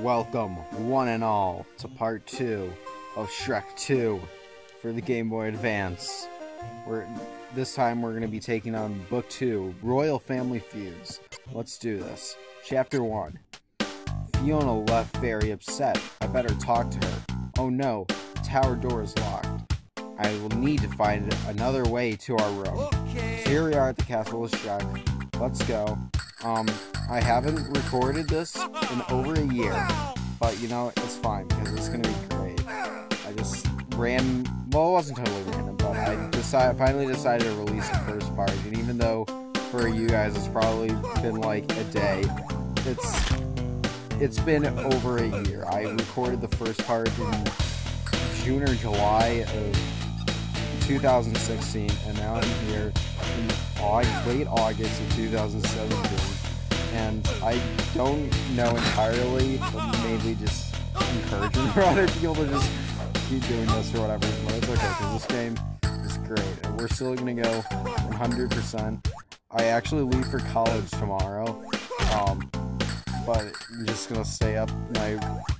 Welcome, one and all, to part 2 of Shrek 2 for the Game Boy Advance. This time we're going to be taking on Book 2, Royal Family Feuds. Let's do this. Chapter 1. Fiona left very upset. I better talk to her. Oh no, the tower door is locked. I will need to find another way to our room. Okay. So here we are at the Castle of Shrek. Let's go. I haven't recorded this in over a year, but you know, it's fine because it's gonna be great. I just well, it wasn't totally random, but I finally decided to release the first part, and even though for you guys it's probably been like a day, it's been over a year. I recorded the first part in June or July of 2016, and now I'm here in late August of 2017, and I don't know entirely, but maybe just encouraging for other people to just keep doing this or whatever, but it's okay, because this game is great, and we're still gonna go 100%. I actually leave for college tomorrow, but I'm just gonna stay up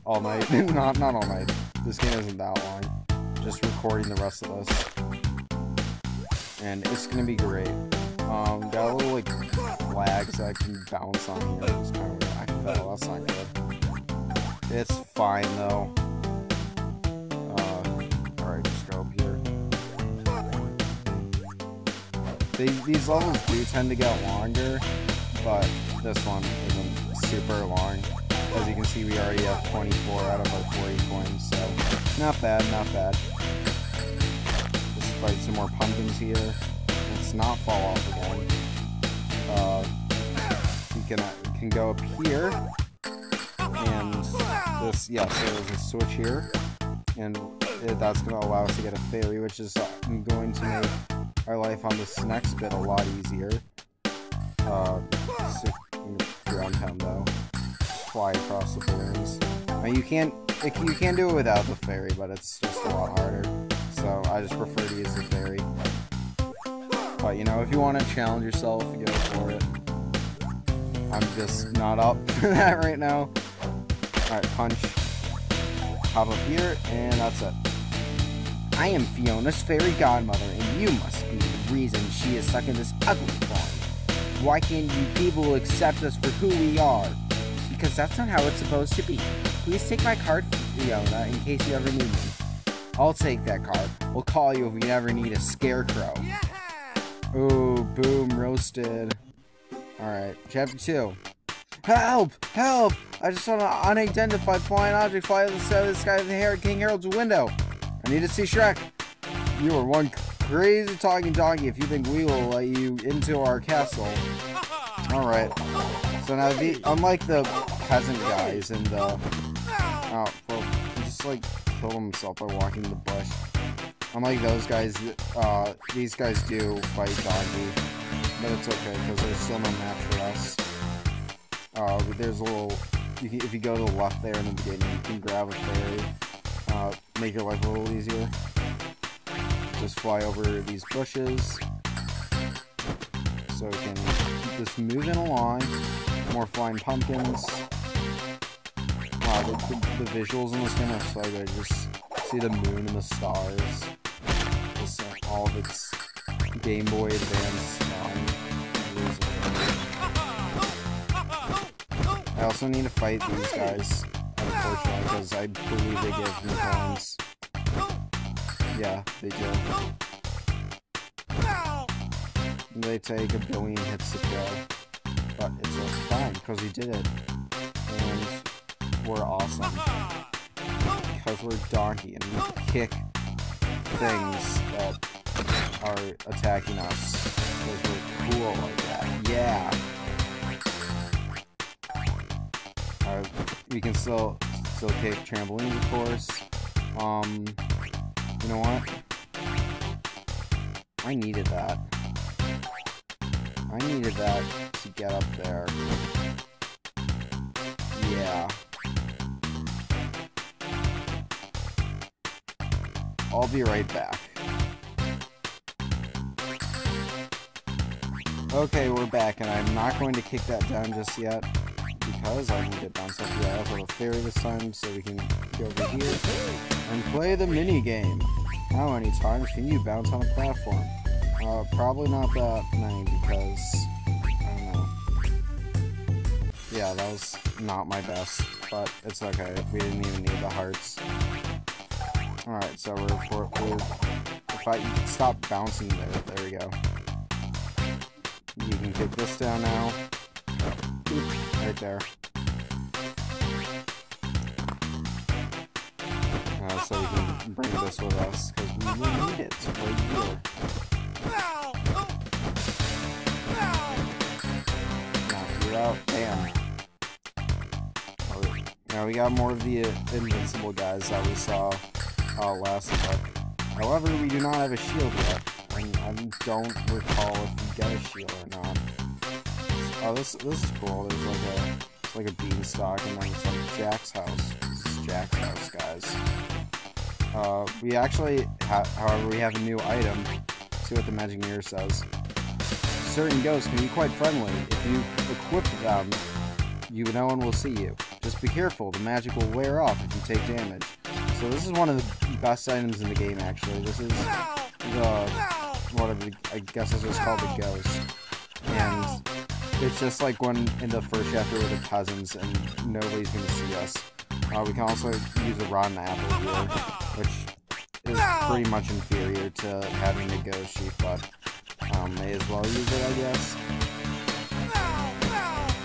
all night, not all night, this game isn't that long, just recording the rest of this. And it's gonna be great. Got a little like flags that I can bounce on here. It's kind of weird. I fell. That's not good. It's fine though. All right, just go up here. These levels do tend to get longer, but this one isn't super long. As you can see, we already have 24 out of our 40 coins, so not bad, not bad. Fight some more pumpkins here. Let's not fall off again. You can go up here, and this, yeah, so there's a switch here, and that's going to allow us to get a fairy, which is going to make our life on this next bit a lot easier. Ground pound though. Fly across the balloons. Now you can do it without the fairy, but it's just a lot harder. So I just prefer to use the fairy. But you know, if you want to challenge yourself, go for it. I'm just not up for that right now. Alright, punch. Hop up here, and that's it. I am Fiona's fairy godmother, and you must be the reason she is stuck in this ugly form. Why can't you people accept us for who we are? Because that's not how it's supposed to be. Please take my card, Fiona, in case you ever need me. I'll take that card. We'll call you if we ever need a scarecrow. Yeah! Ooh, boom, roasted. Alright, chapter 2. Help! Help! I just saw an unidentified flying object fly out of the side of the sky of King Harold's window. I need to see Shrek. You are one crazy talking donkey if you think we will let you into our castle. Alright. So now, unlike the peasant guys in the... well, he just like killed himself by walking in the bush. Unlike those guys, these guys do fight donkey, but it's okay because there's still no match for us. There's a little, if you go to the left there in the beginning, you can grab a fairy, make your life a little easier. Just fly over these bushes, so we can keep this moving along. More flying pumpkins. Wow, the visuals in this game are so good. Just see the moon and the stars. Just all of its Game Boy Advance. I also need to fight these guys, unfortunately, because I believe they give me coins. Yeah, they do. They take 1 billion hits to kill. But it's fine, because we did it. And we're awesome. Because we're donkey, and we kick things that are attacking us. Because we're cool like that. Yeah! We can still kick trampolines, of course. You know what? I needed that. I needed that to get up there. Yeah. I'll be right back. Okay, we're back, and I'm not going to kick that down just yet. because I can get bounced off. Yeah, I also have a fairy this time, so we can go over here and play the mini game. How many times can you bounce on a platform? Probably not that many because I don't know. Yeah, that was not my best, but it's okay. We didn't even need the hearts. All right, so if I stop bouncing there we go. You can kick this down now. Boop, right there. So we can bring this with us, because we will need it right here. Knock you out. Bam. Now we got more of the invincible guys that we saw last book. However, we do not have a shield yet. I don't recall if we get a shield or not. Oh, this is cool. There's like a beanstalk, and then it's like Jack's house. This is Jack's house, guys. We actually, however, we have a new item. See what the magic mirror says. Certain ghosts can be quite friendly. If you equip them, no one will see you. Just be careful. The magic will wear off if you take damage. So this is one of the best items in the game, actually. This is I guess it's just called the ghost. And it's just like when in the first chapter with the cousins and nobody's gonna see us. We can also use a rotten apple here, which is pretty much inferior to having a ghost sheep, but may as well use it, I guess.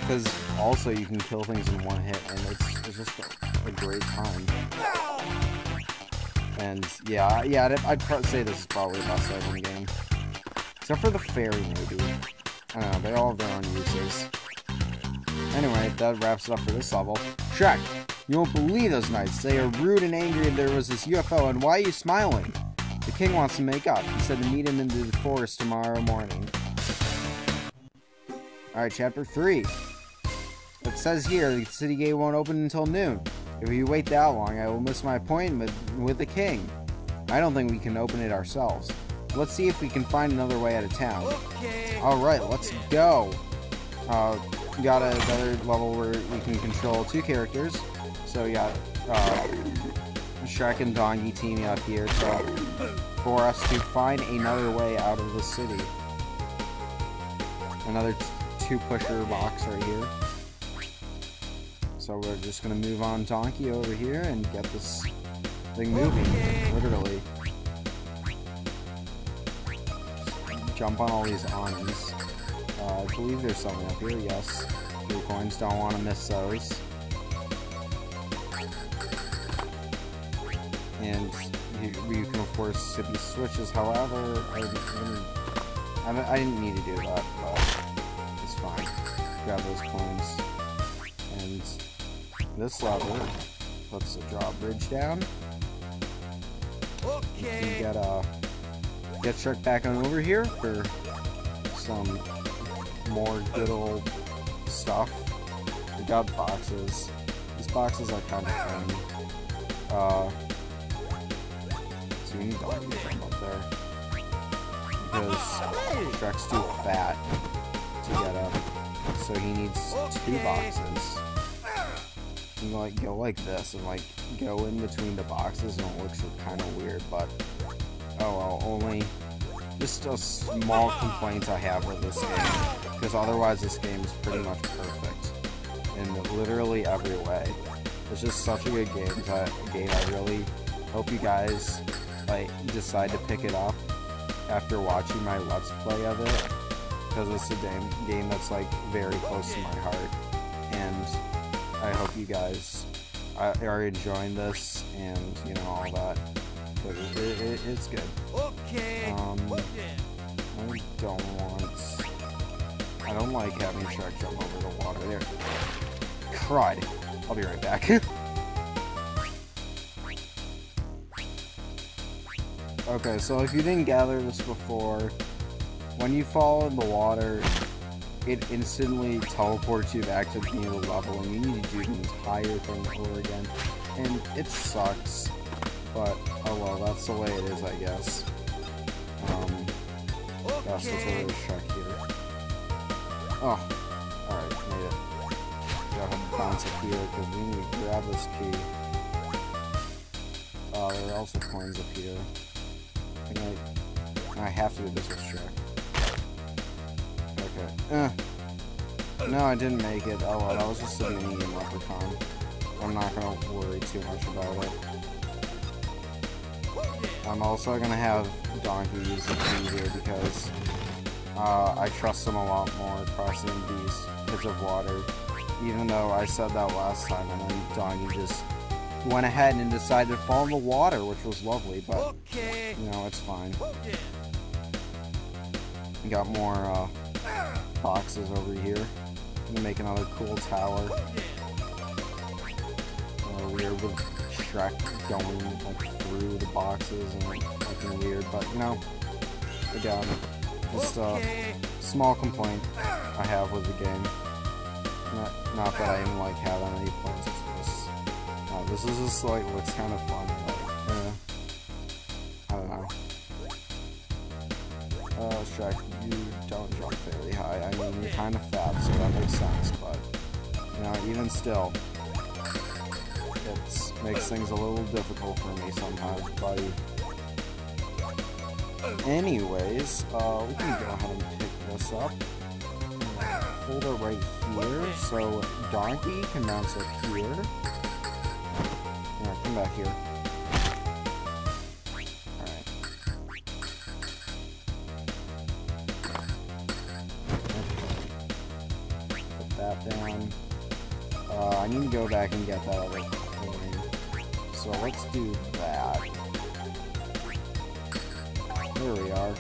Because also you can kill things in one hit, and it's just a great time. And yeah, I'd say this is probably the best item in the game. Except for the fairy, maybe. I don't know, they all have their own uses. Anyway, that wraps it up for this level. Shrek, you won't believe those knights. They are rude and angry, and there was this UFO, and why are you smiling? The king wants to make up. He said to meet him in the forest tomorrow morning. Alright, chapter 3. It says here, the city gate won't open until noon. If we wait that long, I will miss my appointment with the king. I don't think we can open it ourselves. Let's see if we can find another way out of town. Okay. Alright, let's go. We got another level where we can control 2 characters. So we got Shrek and Donkey teaming up here for us to find another way out of the city. Another 2-pusher box right here. So we're just gonna move on Donkey over here and get this thing moving, literally. Just jump on all these awns. I believe there's something up here, yes. 3 coins, don't want to miss those. And you can of course hit these switches, however, I didn't need to do that, but it's fine. Grab those coins. And this level puts the drawbridge down. Okay. You can get Shrek back on over here for some more good old stuff. We got boxes. These boxes are kind of fun. So we need Donkey to jump up there. Because Shrek's too fat to get up. So he needs 2 boxes. You can like go like this and like go in between the boxes, and it looks kind of weird, but oh well, only just a small complaint I have with this game, because otherwise this game is pretty much perfect in literally every way. It's just such a good game. I really hope you guys like decide to pick it up after watching my Let's Play of it, because it's a game that's like very close to my heart, and I hope you guys are enjoying this and, you know, all that. But it's good. Okay. I don't like having Shrek jump over the water there. Crud. I'll be right back. Okay, so if you didn't gather this before, when you fall in the water, it instantly teleports you back to the beginning of the level, and you need to do the entire thing over again. And it sucks, but oh well, that's the way it is, I guess. Gosh, let's over Shrek here. Oh, alright, made it. Go ahead and bounce up here because we need to grab this key. There are also coins up here. I think I have to do this with Shrek. Okay. No, I didn't make it. Oh well, that was just a medium leprechaun. I'm not gonna worry too much about it. I'm also gonna have Donkey use the key here because I trust him a lot more crossing these pits of water. Even though I said that last time, and then Donkey just went ahead and decided to fall in the water, which was lovely, but you know, it's fine. We got more boxes over here. I'm gonna make another cool tower. Weird with Shrek going like through the boxes and looking weird, but you know, again, just a small complaint I have with the game. Not that I even like have that many points. This is just like looks kind of fun. Like, I don't know. Shrek, you don't jump very high. I mean, you're kind of fat, so that makes sense. But you know, even still, it makes things a little difficult for me sometimes, buddy. Anyways, we can go ahead and pick this up. Hold it right here, so Donkey can bounce up here. Alright, come back here. Alright. Put that down. I need to go back and get that other coin. So let's do that. There we are.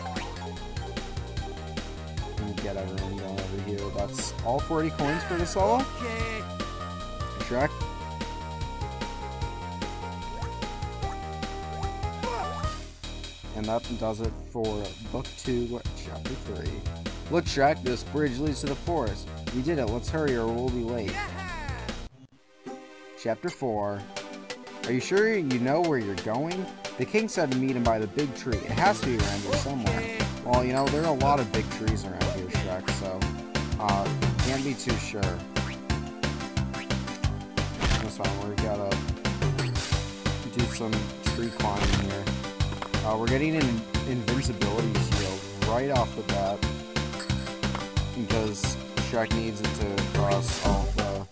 Get everyone going over here. That's all 40 coins for the solo. Shrek. And that does it for Book 2, Chapter 3. Look, Shrek, this bridge leads to the forest. We did it. Let's hurry or we'll be late. Chapter 4. Are you sure you know where you're going? The king said to meet him by the big tree. It has to be around here somewhere. Well, you know, there are a lot of big trees around here, Shrek, so can't be too sure. That's fine, we gotta do some tree climbing here. We're getting an invincibility shield right off the bat because Shrek needs it to cross all the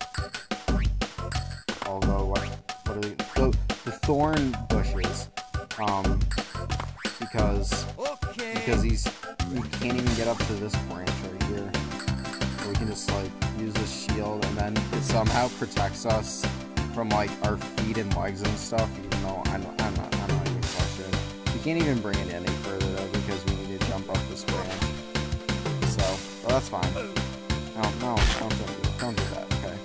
what are they? The thorn bushes. Because he can't even get up to this branch right here. So we can just like use this shield, and then it somehow protects us from like our feet and legs and stuff. Even though I'm not even questioning. We can't even bring it any further though because we need to jump up this branch. So well, that's fine. No, don't do that. Okay.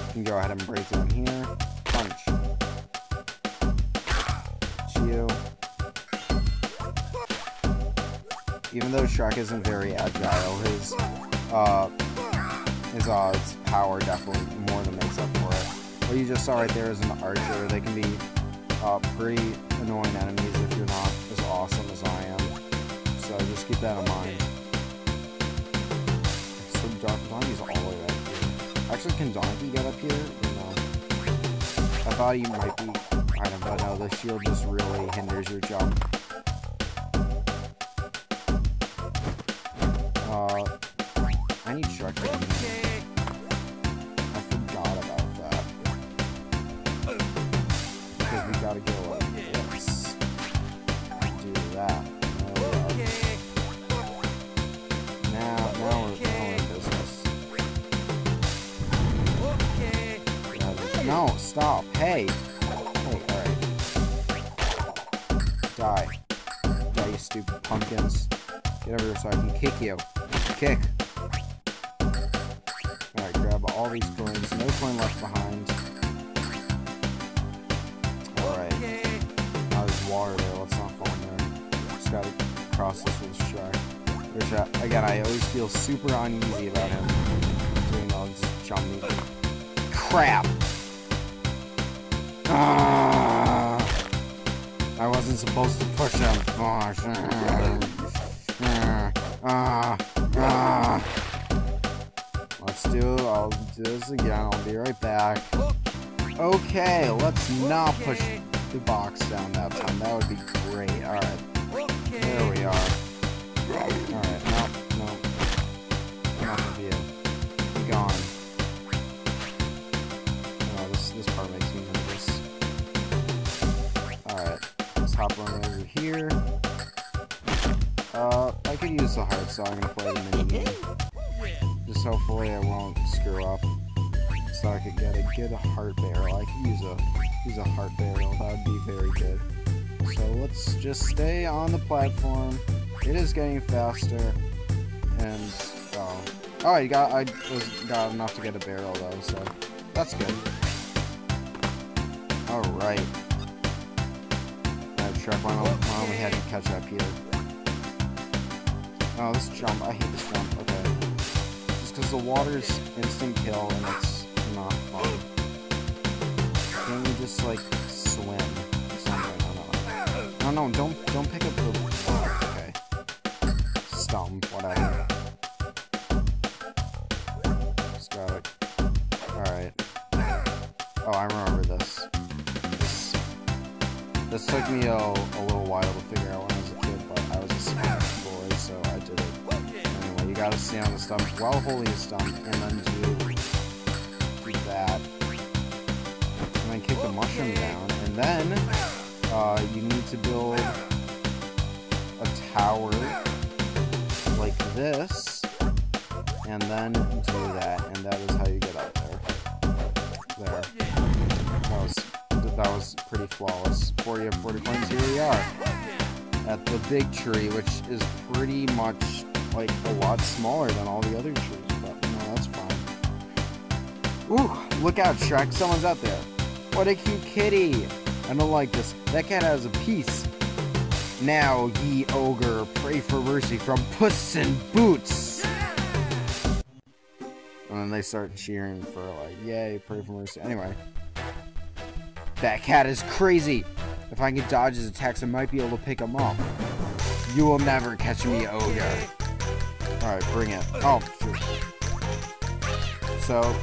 You can go ahead and break down here. Punch. You. Even though Shrek isn't very agile, his power definitely more than makes up for it. What you just saw right there is an archer. They can be pretty annoying enemies if you're not as awesome as I am. So just keep that in mind. So Donkey's all the way back here. Actually, can Donkey get up here? No. I thought he might be. But no, the shield just really hinders your jump. I need Shrek to be here. I forgot about that. Because we gotta go like this. Do that. Now we're in business. No, stop. Hey! Die. Die, you stupid pumpkins. Get over here so I can kick you. Kick. Alright, grab all these coins. No coin left behind. Alright. Now there's water there. Let's not fall in there. Just gotta cross this with Shrek. Which, again, I always feel super uneasy about him doing all this jumping. Crap! I wasn't supposed to push him. I'll do this again. I'll be right back. Okay, let's not push the box down that time. That would be great. Alright. There we are. Alright, no. Not gonna be it. Be gone. Oh, this part makes me nervous. Alright. Let's hop on over here. I could use the heart, so I'm gonna play the minigame. Just hopefully I won't screw up. So I could get a good heart barrel. I could use a heart barrel. That would be very good. So let's just stay on the platform. It is getting faster. And I got enough to get a barrel though, so that's good. Alright. Shrek, why don't we have to catch up here? Oh, this jump. I hate this jump. Okay. Just because the water's instant kill and it's not fun. Can't we just, like, swim or something? No, don't pick up the... Okay. Stump, whatever. Just got it. Alright. Oh, I remember this. This took me a little while to figure out when I was a kid, but I was a smart boy, so I did it. Anyway, you gotta stay on the stump while holding the stump, and then do that. And then kick the mushroom down, and then you need to build a tower like this, and then do that, and that is how you get up there. There. That was pretty flawless. 40 of 40 points, here we are. At the big tree, which is pretty much, like, a lot smaller than all the other trees, but, no, that's fine. Ooh, look out, Shrek, someone's out there. What a cute kitty! I don't like this. That cat has a piece. Now, ye ogre, pray for mercy from Puss in Boots! And then they start cheering for, like, yay, pray for mercy. Anyway. That cat is crazy! If I can dodge his attacks, I might be able to pick him up. You will never catch me, ogre. Alright, bring it. Oh, shoot. So,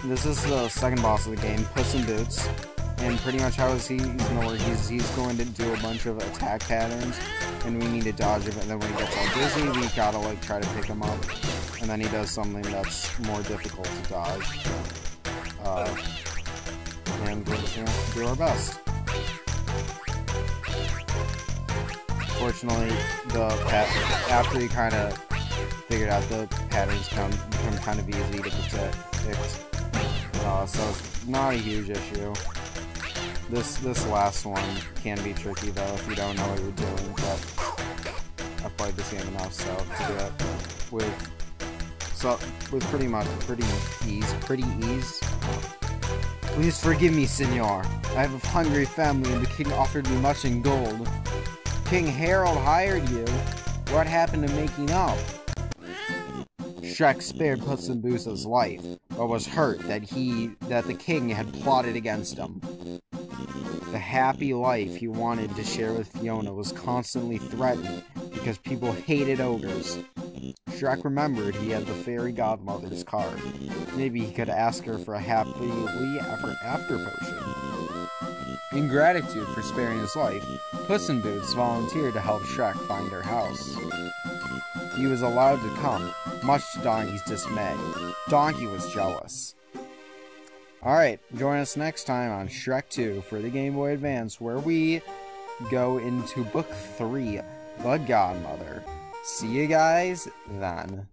this is the second boss of the game, Puss in Boots. And pretty much how he's gonna work, he's going to do a bunch of attack patterns, and we need to dodge it, and then when he gets all dizzy, we gotta, like, try to pick him up. And then he does something that's more difficult to dodge. And we're just gonna do our best. Fortunately, after you kind of figured out the patterns become kind of easy to predict. So it's not a huge issue. This last one can be tricky though if you don't know what you're doing, but I've played this game enough so to do it with pretty ease. Please forgive me, senor. I have a hungry family and the king offered me much in gold. King Harold hired you. What happened to making up? Shrek spared Puss in Boots' life, but was hurt that the king had plotted against him. The happy life he wanted to share with Fiona was constantly threatened because people hated ogres. Shrek remembered he had the fairy godmother's card. Maybe he could ask her for a happily ever after potion. In gratitude for sparing his life, Puss in Boots volunteered to help Shrek find her house. He was allowed to come, much to Donkey's dismay. Donkey was jealous. Alright, join us next time on Shrek 2 for the Game Boy Advance, where we go into Book 3, The Godmother. See you guys then.